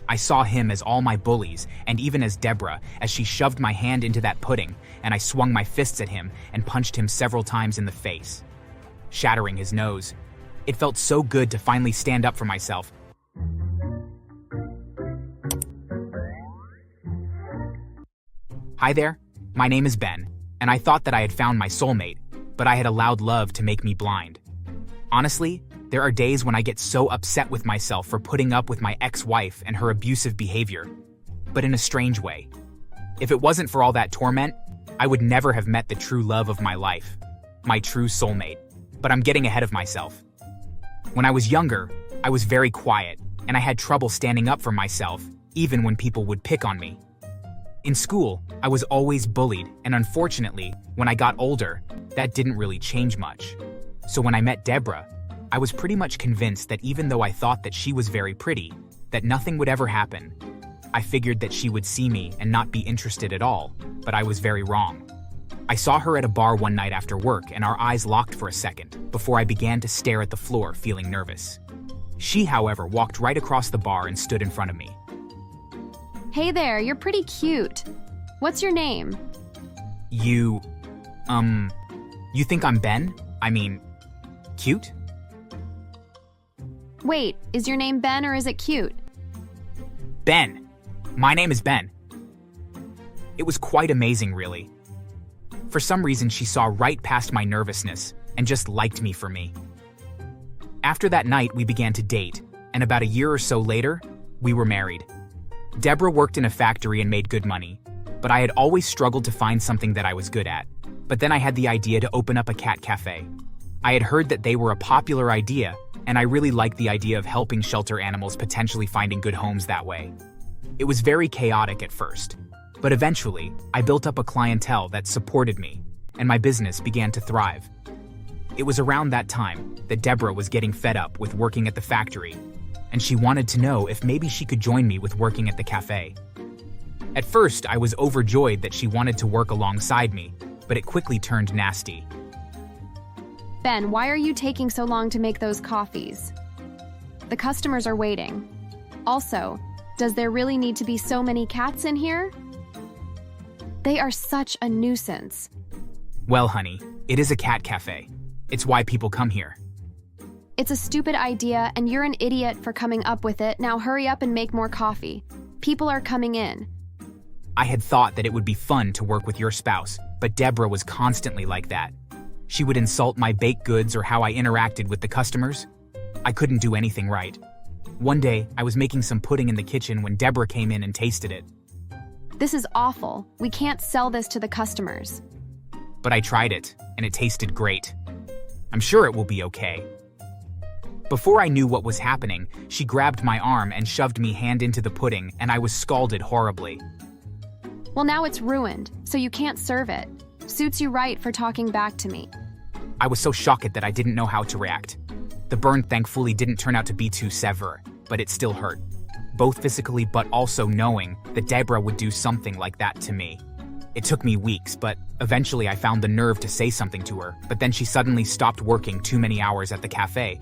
I saw him as all my bullies, and even as Deborah, as she shoved my hand into that pudding, and I swung my fists at him and punched him several times in the face, shattering his nose. It felt so good to finally stand up for myself. Hi there, my name is Ben, and I thought that I had found my soulmate, but I had allowed love to make me blind. Honestly, there are days when I get so upset with myself for putting up with my ex-wife and her abusive behavior, but in a strange way. If it wasn't for all that torment, I would never have met the true love of my life, my true soulmate. But I'm getting ahead of myself. When I was younger, I was very quiet, and I had trouble standing up for myself, even when people would pick on me. In school, I was always bullied, and unfortunately, when I got older, that didn't really change much. So when I met Deborah, I was pretty much convinced that even though I thought that she was very pretty, that nothing would ever happen. I figured that she would see me and not be interested at all, but I was very wrong. I saw her at a bar one night after work and our eyes locked for a second before I began to stare at the floor, feeling nervous. She, however, walked right across the bar and stood in front of me. Hey there, you're pretty cute. What's your name? You think I'm Ben? I mean, cute? Wait, is your name Ben or is it cute? Ben. My name is Ben. It was quite amazing, really. For some reason, she saw right past my nervousness and just liked me for me. After that night, we began to date, and about a year or so later, we were married. Deborah worked in a factory and made good money, but I had always struggled to find something that I was good at. But then I had the idea to open up a cat cafe. I had heard that they were a popular idea, and I really liked the idea of helping shelter animals potentially finding good homes that way. It was very chaotic at first, but eventually, I built up a clientele that supported me, and my business began to thrive. It was around that time that Deborah was getting fed up with working at the factory, and she wanted to know if maybe she could join me with working at the cafe. At first, I was overjoyed that she wanted to work alongside me, but it quickly turned nasty. Ben, why are you taking so long to make those coffees? The customers are waiting. Also, does there really need to be so many cats in here? They are such a nuisance. Well, honey, it is a cat cafe. It's why people come here. It's a stupid idea, and you're an idiot for coming up with it. Now hurry up and make more coffee. People are coming in. I had thought that it would be fun to work with your spouse, but Deborah was constantly like that. She would insult my baked goods or how I interacted with the customers. I couldn't do anything right. One day, I was making some pudding in the kitchen when Deborah came in and tasted it. This is awful. We can't sell this to the customers. But I tried it, and it tasted great. I'm sure it will be okay. Before I knew what was happening, she grabbed my arm and shoved me hand into the pudding, and I was scalded horribly. Well, now it's ruined, so you can't serve it. Suits you right for talking back to me. I was so shocked that I didn't know how to react. The burn thankfully didn't turn out to be too severe, but it still hurt. Both physically but also knowing that Deborah would do something like that to me. It took me weeks, but eventually I found the nerve to say something to her, but then she suddenly stopped working too many hours at the cafe.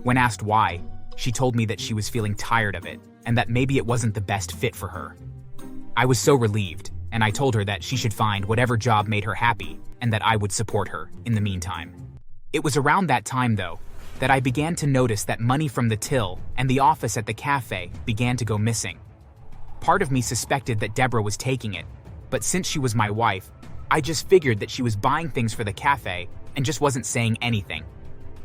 When asked why, she told me that she was feeling tired of it, and that maybe it wasn't the best fit for her. I was so relieved, and I told her that she should find whatever job made her happy, and that I would support her in the meantime. It was around that time, though, that I began to notice that money from the till and the office at the cafe began to go missing. Part of me suspected that Deborah was taking it, but since she was my wife, I just figured that she was buying things for the cafe and just wasn't saying anything.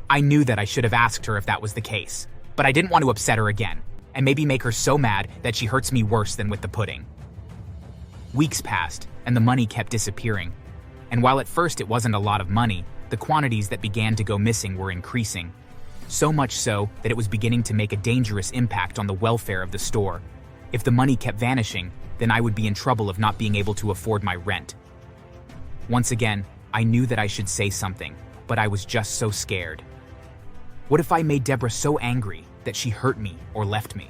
I knew that I should have asked her if that was the case, but I didn't want to upset her again, and maybe make her so mad that she hurts me worse than with the pudding. Weeks passed, and the money kept disappearing. And while at first it wasn't a lot of money, the quantities that began to go missing were increasing. So much so that it was beginning to make a dangerous impact on the welfare of the store. If the money kept vanishing, then I would be in trouble of not being able to afford my rent. Once again, I knew that I should say something, but I was just so scared. What if I made Deborah so angry that she hurt me or left me?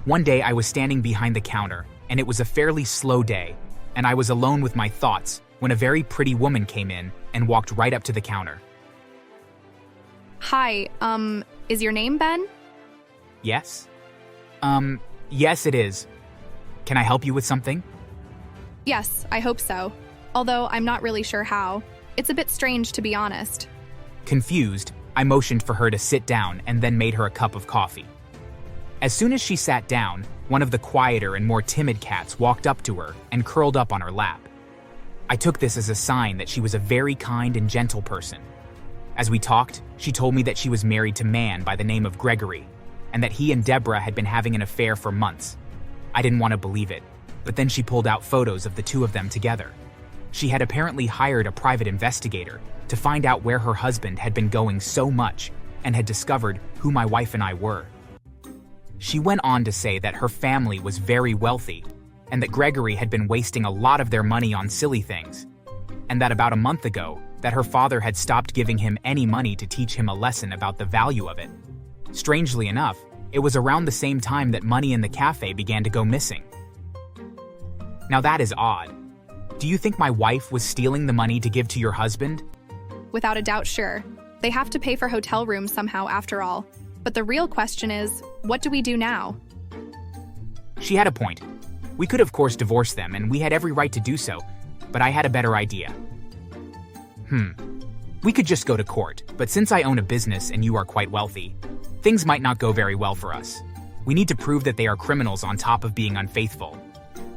One day I was standing behind the counter, and it was a fairly slow day, and I was alone with my thoughts when a very pretty woman came in and walked right up to the counter. Hi, is your name Ben? Yes? Yes, it is. Can I help you with something? Yes, I hope so. Although I'm not really sure how. It's a bit strange, to be honest. Confused, I motioned for her to sit down and then made her a cup of coffee. As soon as she sat down, one of the quieter and more timid cats walked up to her and curled up on her lap. I took this as a sign that she was a very kind and gentle person. As we talked, she told me that she was married to a man by the name of Gregory, and that he and Deborah had been having an affair for months. I didn't want to believe it, but then she pulled out photos of the two of them together. She had apparently hired a private investigator to find out where her husband had been going so much and had discovered who my wife and I were. She went on to say that her family was very wealthy and that Gregory had been wasting a lot of their money on silly things, and that about a month ago, that her father had stopped giving him any money to teach him a lesson about the value of it. Strangely enough, it was around the same time that money in the cafe began to go missing. Now that is odd. Do you think my wife was stealing the money to give to your husband? Without a doubt, sure. They have to pay for hotel rooms somehow after all. But the real question is, what do we do now? She had a point. We could of course divorce them, and we had every right to do so, but I had a better idea. We could just go to court, but since I own a business and you are quite wealthy, things might not go very well for us. We need to prove that they are criminals on top of being unfaithful.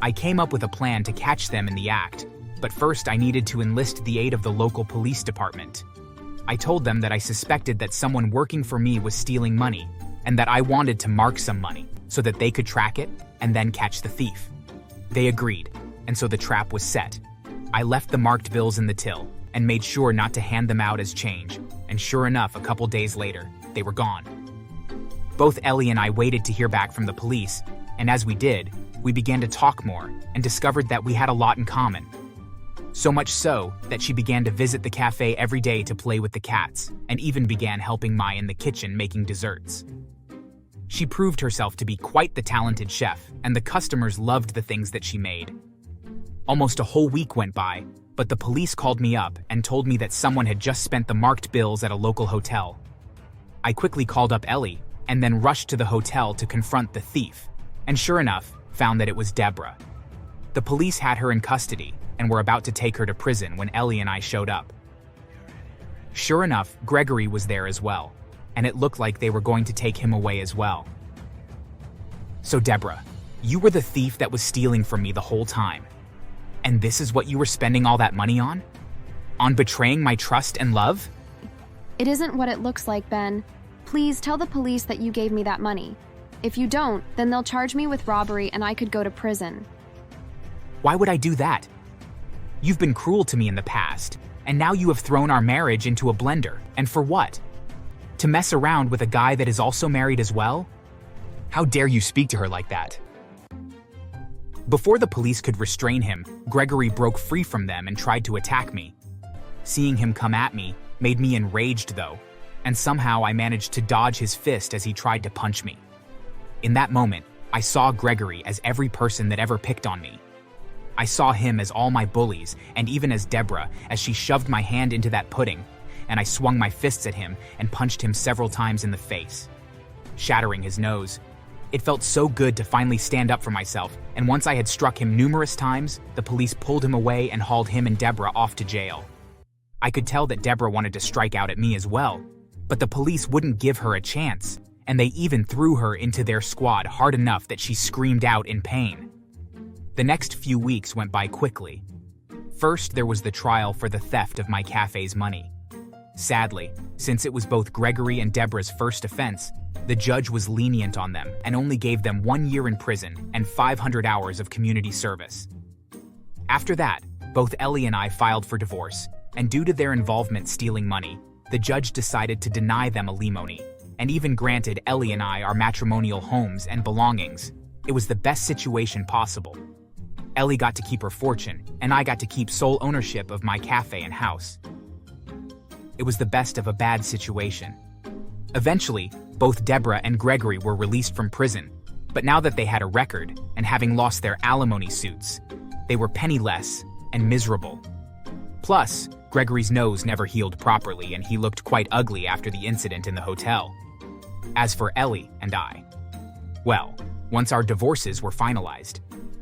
I came up with a plan to catch them in the act, but first I needed to enlist the aid of the local police department. I told them that I suspected that someone working for me was stealing money, and that I wanted to mark some money so that they could track it and then catch the thief. They agreed, and so the trap was set. I left the marked bills in the till and made sure not to hand them out as change, and sure enough, a couple days later, they were gone. Both Ellie and I waited to hear back from the police, and as we did, we began to talk more and discovered that we had a lot in common. So much so that she began to visit the cafe every day to play with the cats, and even began helping Mai in the kitchen making desserts. She proved herself to be quite the talented chef, and the customers loved the things that she made. Almost a whole week went by, but the police called me up and told me that someone had just spent the marked bills at a local hotel. I quickly called up Ellie and then rushed to the hotel to confront the thief, and sure enough, found that it was Deborah. The police had her in custody and were about to take her to prison when Ellie and I showed up. Sure enough, Gregory was there as well, and it looked like they were going to take him away as well. So Deborah, you were the thief that was stealing from me the whole time. And this is what you were spending all that money on? On betraying my trust and love? It isn't what it looks like, Ben. Please tell the police that you gave me that money. If you don't, then they'll charge me with robbery and I could go to prison. Why would I do that? You've been cruel to me in the past, and now you have thrown our marriage into a blender. And for what? To mess around with a guy that is also married as well? How dare you speak to her like that? Before the police could restrain him, Gregory broke free from them and tried to attack me. Seeing him come at me made me enraged though, and somehow I managed to dodge his fist as he tried to punch me. In that moment, I saw Gregory as every person that ever picked on me. I saw him as all my bullies, and even as Deborah, as she shoved my hand into that pudding, and I swung my fists at him and punched him several times in the face, shattering his nose. It felt so good to finally stand up for myself, and once I had struck him numerous times, the police pulled him away and hauled him and Deborah off to jail. I could tell that Deborah wanted to strike out at me as well, but the police wouldn't give her a chance, and they even threw her into their squad hard enough that she screamed out in pain. The next few weeks went by quickly. First, there was the trial for the theft of my cafe's money. Sadly, since it was both Gregory and Deborah's first offense, the judge was lenient on them and only gave them 1 year in prison and 500 hours of community service. After that, both Ellie and I filed for divorce, and due to their involvement stealing money, the judge decided to deny them alimony, and even granted Ellie and I our matrimonial homes and belongings. It was the best situation possible. Ellie got to keep her fortune, and I got to keep sole ownership of my cafe and house. It was the best of a bad situation. Eventually, both Deborah and Gregory were released from prison, but now that they had a record, and having lost their alimony suits, they were penniless and miserable. Plus, Gregory's nose never healed properly and he looked quite ugly after the incident in the hotel. As for Ellie and I, well, Once our divorces were finalized,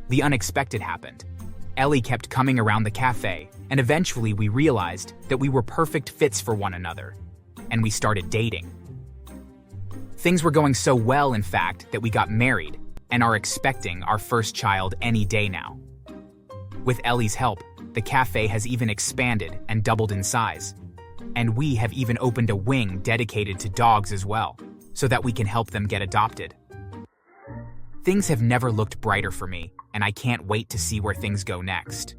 the unexpected happened. Ellie kept coming around the cafe, and eventually we realized that we were perfect fits for one another, and we started dating. Things were going so well, in fact, that we got married and are expecting our first child any day now. With Ellie's help, the cafe has even expanded and doubled in size. And we have even opened a wing dedicated to dogs as well, so that we can help them get adopted. Things have never looked brighter for me, and I can't wait to see where things go next.